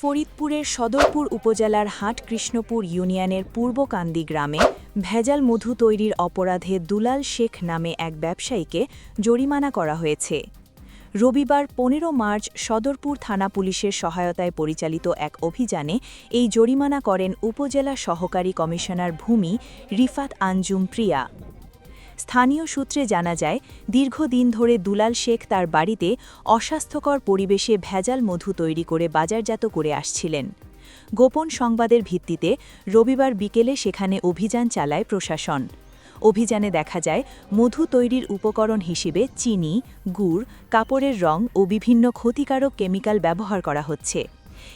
ফরিদপুরের সদরপুর উপজেলার হাটকৃষ্ণপুর ইউনিয়নের পূর্বকান্দি গ্রামে ভেজাল মধু তৈরির অপরাধে দুলাল শেখ নামে এক ব্যবসায়ীকে জরিমানা করা হয়েছে। রবিবার ১৫ মার্চ সদরপুর থানা পুলিশের সহায়তায় পরিচালিত এক অভিযানে এই জরিমানা করেন উপজেলা সহকারী কমিশনার ভূমি রিফাত আঞ্জুম প্রিয়া। স্থানীয় সূত্রে জানা যায়, দীর্ঘদিন ধরে দুলাল শেখ তার বাড়িতে অস্বাস্থ্যকর পরিবেশে ভেজাল মধু তৈরি করে বাজারজাত করে আসছিলেন। গোপন সংবাদের ভিত্তিতে রবিবার বিকেলে সেখানে অভিযান চালায় প্রশাসন। অভিযানে দেখা যায়, মধু তৈরির উপকরণ হিসেবে চিনি, গুড়, কাপড়ের রং ও বিভিন্ন ক্ষতিকারক কেমিক্যাল ব্যবহার করা হচ্ছে।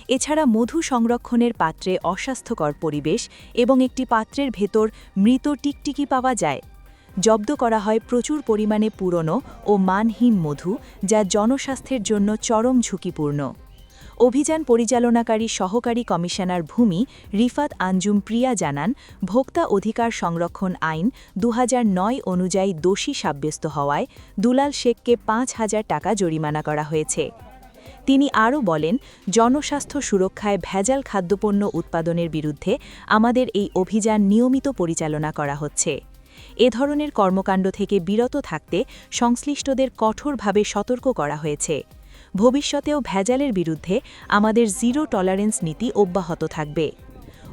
এছাড়া মধু সংরক্ষণের পাত্রে অস্বাস্থ্যকর পরিবেশ এবং একটি পাত্রের ভেতর মৃত টিকটিকি পাওয়া যায়। জব্দ করা হয় প্রচুর পরিমাণে পুরনো ও মানহীন মধু, যা জনস্বাস্থ্যের জন্য চরম ঝুঁকিপূর্ণ। অভিযান পরিচালনাকারী সহকারী কমিশনার ভূমি রিফাত আঞ্জুম প্রিয়া জানান, ভোক্তা অধিকার সংরক্ষণ আইন ২০০৯ অনুযায়ী দোষী সাব্যস্ত হওয়ায় দুলাল শেখকে ৫,০০০ টাকা জরিমানা করা হয়েছে। তিনি আরও বলেন, জনস্বাস্থ্য সুরক্ষায় ভেজাল খাদ্যপণ্য উৎপাদনের বিরুদ্ধে আমাদের এই অভিযান নিয়মিত পরিচালনা করা হচ্ছে। এ ধরনের কর্মকাণ্ড থেকে বিরত থাকতে সংশ্লিষ্টদের কঠোরভাবে সতর্ক করা হয়েছে। ভবিষ্যতেও ভেজালের বিরুদ্ধে আমাদের জিরো টলারেন্স নীতি অব্যাহত থাকবে।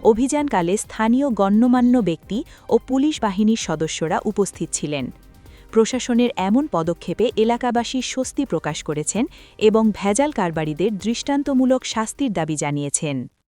অভিযানকালে স্থানীয় গণ্যমান্য ব্যক্তি ও পুলিশ বাহিনীর সদস্যরা উপস্থিত ছিলেন। প্রশাসনের এমন পদক্ষেপে এলাকাবাসী স্বস্তি প্রকাশ করেছেন এবং ভেজাল কারবারিদের দৃষ্টান্তমূলক শাস্তির দাবি জানিয়েছেন।